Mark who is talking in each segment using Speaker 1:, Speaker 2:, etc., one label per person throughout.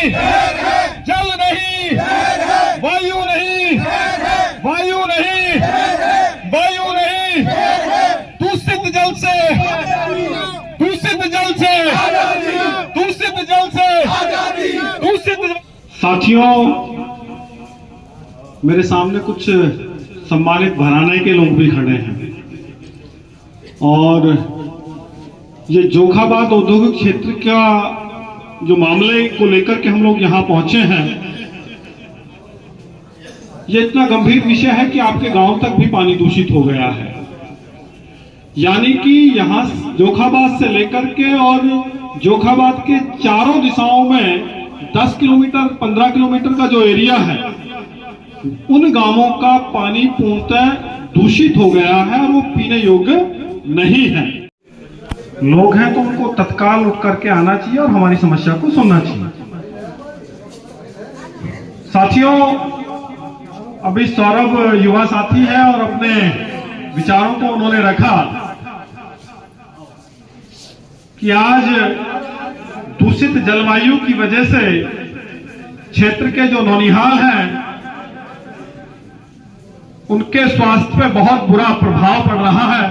Speaker 1: नहीं, जल नहीं, वायु नहीं, वायु नहीं, वायु नहीं, दूषित जल से, दूषित जल से, दूषित जल से, दूषित।
Speaker 2: साथियों, मेरे सामने कुछ सम्मानित घराने के लोग भी खड़े हैं और ये जोखाबाद औद्योगिक क्षेत्र का जो मामले को लेकर के हम लोग यहाँ पहुंचे हैं, ये इतना गंभीर विषय है कि आपके गांव तक भी पानी दूषित हो गया है। यानी कि यहाँ जोखाबाद से लेकर के और जोखाबाद के चारों दिशाओं में 10 किलोमीटर 15 किलोमीटर का जो एरिया है, उन गांवों का पानी पूर्णतः दूषित हो गया है और वो पीने योग्य नहीं है। लोग हैं तो उनको तत्काल उठ करके आना चाहिए और हमारी समस्या को सुनना चाहिए। साथियों, अभी सौरभ युवा साथी है और अपने विचारों को उन्होंने रखा कि आज दूषित जलवायु की वजह से क्षेत्र के जो नौनिहाल हैं उनके स्वास्थ्य पे बहुत बुरा प्रभाव पड़ रहा है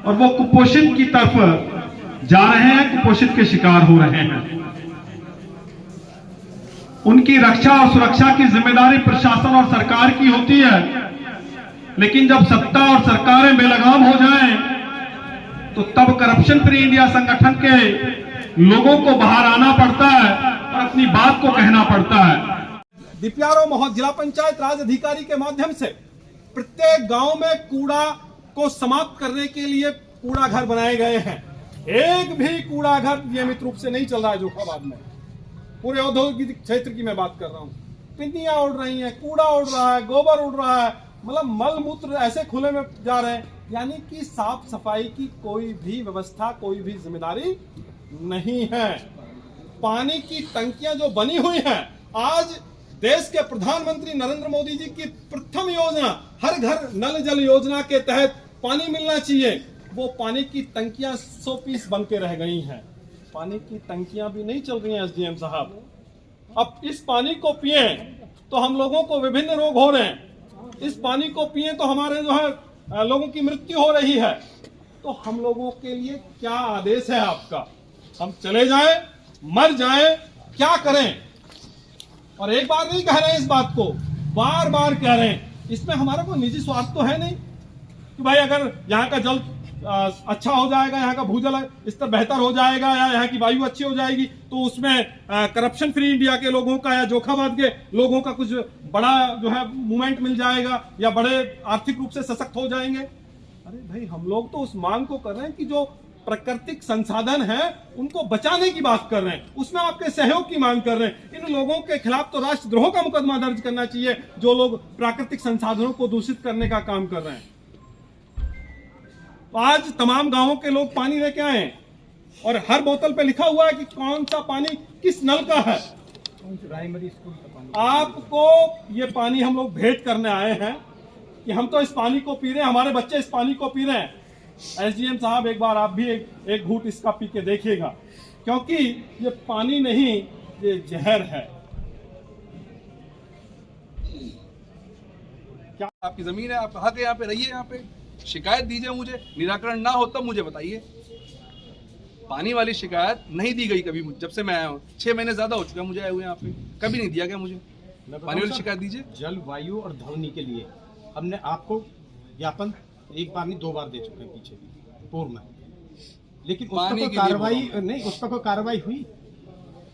Speaker 2: और वो कुपोषण की तरफ जा रहे हैं, कुपोषण के शिकार हो रहे हैं। उनकी रक्षा और सुरक्षा की जिम्मेदारी प्रशासन और सरकार की होती है, लेकिन जब सत्ता और सरकारें बेलगाम हो जाएं, तो तब करप्शन फ्री इंडिया संगठन के लोगों को बाहर आना पड़ता है और अपनी बात को कहना पड़ता है।
Speaker 3: दीपियारो महोद जिला पंचायत राज अधिकारी के माध्यम से प्रत्येक गांव में कूड़ा को समाप्त करने के लिए कूड़ा घर बनाए गए हैं। एक भी कूड़ा घर नियमित रूप से नहीं चल रहा है जोखाबाद में। पूरे औद्योगिक क्षेत्र की मैं बात कर रहा हूँ। पिंडियां उड़ रही हैं, कूड़ा उड़ रहा है, गोबर उड़ रहा है, मतलब मल मूत्र ऐसे खुले में जा रहे हैं। यानी कि साफ सफाई की कोई भी व्यवस्था, कोई भी जिम्मेदारी नहीं है। पानी की टंकियां जो बनी हुई हैं, आज देश के प्रधानमंत्री नरेंद्र मोदी जी की प्रथम योजना हर घर नल जल योजना के तहत पानी मिलना चाहिए, वो पानी की टंकियां 100 पीस बन के रह गई हैं। पानी की टंकियां भी नहीं चल रही हैं एसडीएम साहब। अब इस पानी को पिए तो हम लोगों को विभिन्न रोग हो रहे हैं। इस पानी को पिए तो हमारे जो है लोगों की मृत्यु हो रही है। तो हम लोगों के लिए क्या आदेश है आपका? हम चले जाएं, मर जाएं, क्या करें? और एक बार नहीं कह रहे हैं इस बात को, बार बार कह रहे हैं। इसमें हमारा कोई निजी स्वार्थ तो है नहीं कि भाई अगर यहाँ का जल अच्छा हो जाएगा, यहाँ का भूजल स्तर बेहतर हो जाएगा या यहाँ की वायु अच्छी हो जाएगी तो उसमें करप्शन फ्री इंडिया के लोगों का या जोखाबाद के लोगों का कुछ बड़ा जो है मूवमेंट मिल जाएगा या बड़े आर्थिक रूप से सशक्त हो जाएंगे। अरे भाई, हम लोग तो उस मांग को कर रहे हैं कि जो प्राकृतिक संसाधन है उनको बचाने की बात कर रहे हैं, उसमें आपके सहयोग की मांग कर रहे हैं। इन लोगों के खिलाफ तो राष्ट्रद्रोह का मुकदमा दर्ज करना चाहिए जो लोग प्राकृतिक संसाधनों को दूषित करने का काम कर रहे हैं। तो आज तमाम गांवों के लोग पानी लेके आए और हर बोतल पे लिखा हुआ है कि कौन सा पानी किस नल का है। आपको ये पानी हम लोग भेंट करने आए हैं कि हम तो इस पानी को पी रहे हैं, हमारे बच्चे इस पानी को पी रहे हैं। एसडीएम साहब, एक बार आप भी एक घूंट इसका पी के देखिएगा, क्योंकि ये पानी नहीं, ये जहर है।
Speaker 4: क्या आपकी जमीन है, आप हक है, यहाँ पे रहिए, यहाँ पे शिकायत दीजिए, मुझे निराकरण ना हो तब मुझे बताइए। पानी वाली शिकायत नहीं दी गई कभी, जब से मैं आया हूँ 6 महीने ज्यादा हो चुका मुझे आए हुए यहाँ पे, कभी नहीं दिया गया मुझे पानी वाली शिकायत। दीजिए।
Speaker 5: जल, वायु और ध्वनि के लिए हमने आपको ज्ञापन एक बार नहीं 2 बार दे चुके हैं पीछे पूर्व में, लेकिन उस पर कोई कार्रवाई नहीं, उस पर कोई कार्रवाई हुई?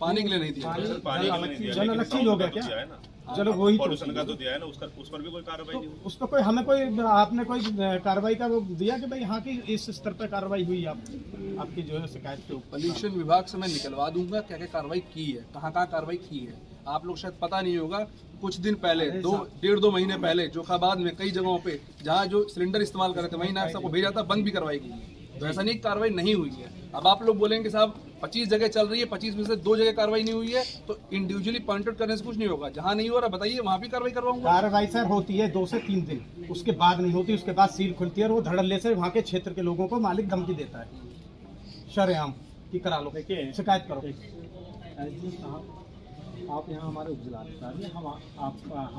Speaker 4: पानी के लिए नहीं दिया।
Speaker 5: जल अलग चीज हो गया क्या? चलो वही
Speaker 6: पॉल्यूशन का तो दिया है ना, उस पर भी कोई कार्रवाई नहीं हुई।
Speaker 5: उस पर कोई हमें कोई आपने कोई कार्रवाई का वो दिया कि भाई यहाँ की इस स्तर पर कार्रवाई हुई आपकी जो है शिकायत के ऊपर?
Speaker 4: पोल्यूशन विभाग से मैं निकलवा दूंगा क्या क्या कार्रवाई की है, कहाँ कार्रवाई की है। आप लोग शायद पता नहीं होगा, कुछ दिन पहले 1.5-2 महीने पहले जोखाबाद में कई जगहों पे जहाँ जो सिलेंडर इस्तेमाल कर रहे थे वहीं नायब साहब को भेजा था, बंद भी करवाई गई। तो ऐसा नहीं कार्रवाई नहीं हुई है। अब आप लोग बोलेंगे साहब 25 जगह चल रही है, 25 में से 2 जगह कार्रवाई नहीं हुई है, तो इंडिविजुअली पॉइंट आउट करने से कुछ नहीं होगा। जहां नहीं हो रहा बताइए, वहां भी कार्रवाई करवाऊंगा।
Speaker 5: कार्रवाई सर होती है 2 से 3 दिन, उसके बाद नहीं होती। उसके बाद सील खुलती है और वो धड़ल्ले से वहाँ के क्षेत्र के लोगों को मालिक धमकी देता है शरेआम कि करा लो, शिकायत करो। आप यहाँ हमारे उपजिलाधिकारी हैं, हम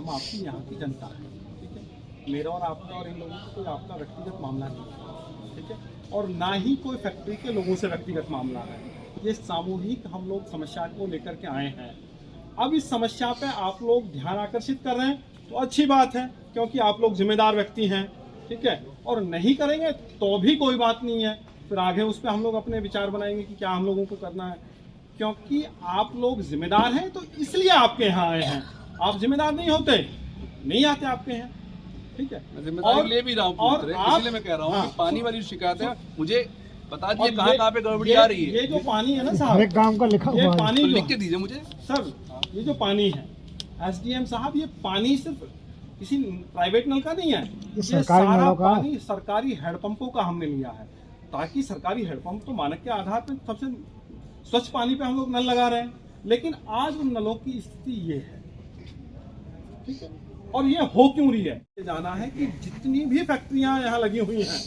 Speaker 5: आपकी यहाँ की जनता हैं, ठीक है। मेरा और आपका और इन लोगों का कोई आपका व्यक्तिगत मामला नहीं है, ठीक है, और ना ही कोई फैक्ट्री के लोगों से व्यक्तिगत मामला है। ये सामूहिक हम लोग समस्या को लेकर के आए हैं। अब इस समस्या पे आप लोग ध्यान आकर्षित कर रहे हैं तो अच्छी बात है, क्योंकि आप लोग जिम्मेदार व्यक्ति हैं, ठीक है, और नहीं करेंगे तो भी कोई बात नहीं है, फिर आगे उस पर हम लोग अपने विचार बनाएंगे कि क्या हम लोगों को करना है। क्योंकि आप लोग जिम्मेदार हैं तो इसलिए आपके यहाँ आए हैं। आप जिम्मेदार नहीं होते नहीं आते आपके यहाँ, ठीक है।
Speaker 4: मैं जिम्मेदारी ले भी रहा हूँ पूरी तरह,
Speaker 5: आप-
Speaker 4: इसलिए मैं कह रहा हूँ
Speaker 5: हाँ।
Speaker 4: कि पानी वाली शिकायत है, मुझे बता दीजिए
Speaker 5: और
Speaker 4: कहाँ पे गड़बड़ी आ रही है।
Speaker 5: ये जो पानी है ना साहब,
Speaker 7: एक गांव का लिखा
Speaker 5: ये
Speaker 7: हुआ है।
Speaker 5: पानी
Speaker 4: तो
Speaker 5: जो
Speaker 4: लिख के दीजिए मुझे।
Speaker 5: सर, ये जो पानी है एसडीएम साहब, ये पानी सिर्फ किसी प्राइवेट नल का नहीं है, ये
Speaker 7: सरकारी
Speaker 5: सारा
Speaker 7: नलों का।
Speaker 5: पानी सरकारी हैंडपंपों का हमने लिया है, ताकि सरकारी हैंडपंप तो मानक के आधार पर सबसे स्वच्छ पानी पे हम लोग नल लगा रहे हैं। लेकिन आज उन नलों की स्थिति ये है, ठीक है, और ये हो क्यों रही है, ये जाना है कि जितनी भी फैक्ट्रियां यहाँ लगी हुई हैं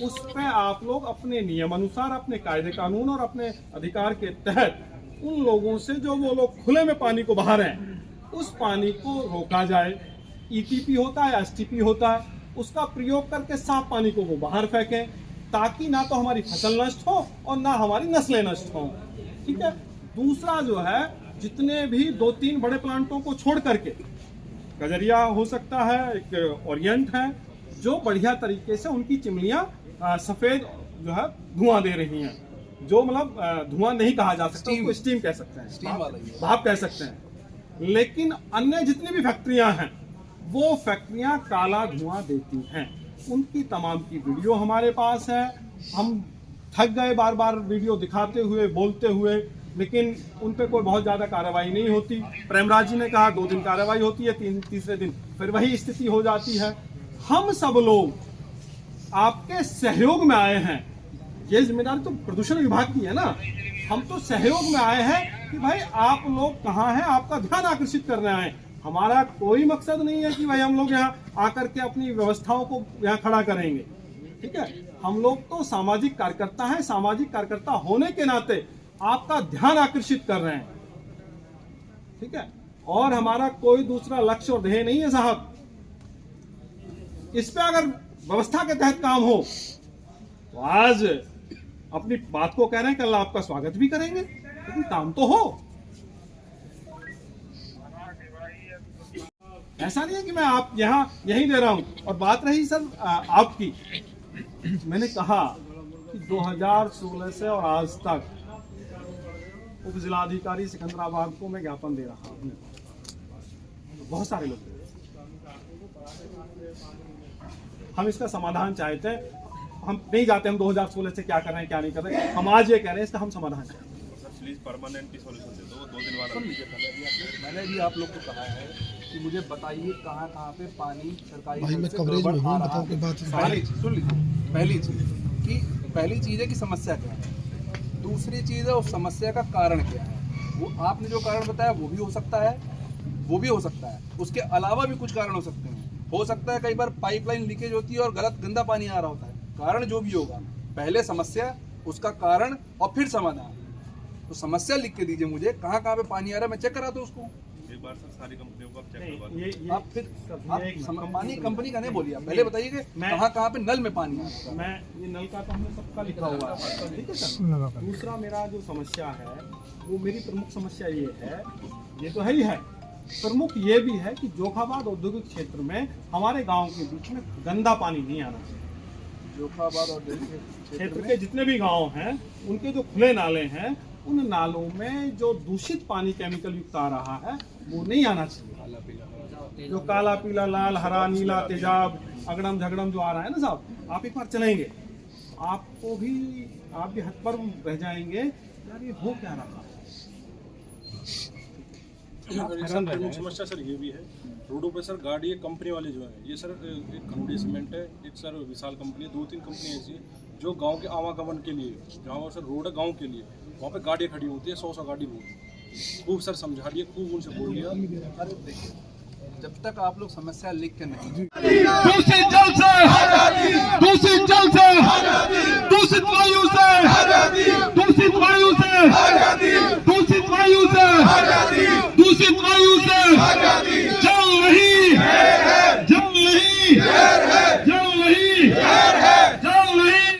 Speaker 5: उस पे आप लोग अपने नियम अनुसार, अपने कायदे कानून और अपने अधिकार के तहत उन लोगों से जो वो लोग खुले में पानी को बहा रहे हैं उस पानी को रोका जाए। ईटीपी होता है, एसटीपी होता है, उसका प्रयोग करके साफ पानी को वो बाहर फेंकें, ताकि ना तो हमारी फसल नष्ट हो और ना हमारी नस्लें नष्ट हों, ठीक है। दूसरा जो है, जितने भी 2-3 बड़े प्लांटों को छोड़ करके, कजरिया हो सकता है, एक ओरिएंट है, जो बढ़िया तरीके से उनकी चिमनियां सफेद जो है धुआं दे रही हैं, जो मतलब धुआं नहीं कहा जा सकता, उसको स्टीम कह सकते हैं,
Speaker 4: स्टीम वाला ही है।
Speaker 5: भाप कह सकते हैं। लेकिन अन्य जितनी भी फैक्ट्रियां हैं वो फैक्ट्रियां काला धुआं देती हैं, उनकी तमाम की वीडियो हमारे पास है। हम थक गए बार बार वीडियो दिखाते हुए, बोलते हुए, लेकिन उन पे कोई बहुत ज़्यादा कार्रवाई नहीं होती। प्रेमराज जी ने कहा 2 दिन कार्रवाई होती है, तीसरे दिन फिर वही स्थिति हो जाती है। हम सब लोग आपके सहयोग में आए हैं, ये जिम्मेदारी तो प्रदूषण विभाग की है ना, हम तो सहयोग में आए हैं कि भाई आप लोग कहाँ हैं, आपका ध्यान आकर्षित करने आए। हमारा कोई मकसद नहीं है कि भाई हम लोग यहाँ आकर के अपनी व्यवस्थाओं को यहाँ खड़ा करेंगे, ठीक है। हम लोग तो सामाजिक कार्यकर्ता हैं, सामाजिक कार्यकर्ता होने के नाते आपका ध्यान आकर्षित कर रहे हैं, ठीक है, और हमारा कोई दूसरा लक्ष्य और ध्येय नहीं है साहब। इस पे अगर व्यवस्था के तहत काम हो तो आज अपनी बात को कह रहे हैं, कल आपका स्वागत भी करेंगे, लेकिन काम तो हो। ऐसा नहीं है कि मैं आप यहाँ यही दे रहा हूं। और बात रही सर आपकी, मैंने कहा कि 2016 से और आज तक उप जिलाधिकारी सिकंदराबाद को मैं ज्ञापन दे रहा हूँ, बहुत सारे लोग। हम इसका समाधान चाहते हैं, हम नहीं जाते हम 2016 से क्या कर रहे हैं क्या नहीं कर रहे हैं, हम आज ये कह रहे हैं इसका हम समाधान चाहते हैं।
Speaker 6: प्लीज परमानेंट सॉल्यूशन दे दो, 2 दिन बाद।
Speaker 4: मैंने भी आप लोग को कहा है कि मुझे बताइए कहाँ पे पानी सरकारी
Speaker 7: भाई
Speaker 4: नल
Speaker 7: मैं
Speaker 4: से
Speaker 7: कवरेज
Speaker 4: गड़बड़
Speaker 7: में हूँ,
Speaker 4: आ रहा
Speaker 7: बताओ
Speaker 4: है।
Speaker 7: कोई बात नहीं।
Speaker 4: पहली चीज सुन लीजिए, पहली चीज है कि समस्या क्या है, दूसरी चीज है उस समस्या का कारण क्या है। वो आपने जो कारण बताया वो भी हो सकता है, वो भी हो सकता है, उसके अलावा भी कुछ कारण हो सकते हैं। हो सकता है कई बार पाइपलाइन लीकेज होती है और गलत गंदा पानी आ रहा होता है। कारण जो भी होगा, पहले समस्या, उसका कारण और फिर समाधान। तो समस्या लिख के दीजिए मुझे, कहाँ पे पानी आ रहा है, मैं चेक करा दूं उसको।
Speaker 6: एक बार सर सारी कंपनियों को आप चेक करवा दो।
Speaker 4: आप फिर पानी कंपनी का नहीं बोलिए, आप पहले बताइए कि कहाँ पे नल में पानी आ रहा है।
Speaker 5: मैं ये नल का तो हमने सबका लिखा हुआ है, ठीक है सर। दूसरा मेरा जो समस्या है वो मेरी प्रमुख समस्या ये है, ये तो है ही है, प्रमुख ये भी है कि जोखाबाद औद्योगिक क्षेत्र में हमारे गांव के बीच में गंदा पानी नहीं आना चाहिए।
Speaker 4: जोखाबाद और
Speaker 5: क्षेत्र के जितने भी गांव हैं उनके जो खुले नाले हैं, उन नालों में जो दूषित पानी केमिकल युक्त आ रहा है वो नहीं आना चाहिए। जो काला पीला लाल हरा नीला तेजाब अगड़म झगड़म जो आ रहा है ना साहब, आप एक बार चलेंगे, आपको भी आप भी हतप्रभ रह जाएंगे, यार ये हो क्या रहा है।
Speaker 6: सर प्रमुख समस्या सर ये भी है, रोडों पे सर गाड़ी कंपनी वाले जो है, ये सर एक खंडे सीमेंट है, एक सर विशाल कंपनी है, 2-3 कंपनी ऐसी है जो गांव के आवागमन के लिए, जहाँ सर रोड है गांव के लिए, वहाँ पे गाड़ियाँ खड़ी होती है, 100 गाड़ी बहुत खूब सर समझा दिए, खूब उनसे बोल दिया।
Speaker 4: अरे देखिए जब तक आप लोग समस्या लिख के नहीं
Speaker 1: दूषित जल से, दूषित जल से, दूषित वायु से, दूषित वायु से, दूषित वायु से, दूषित वायु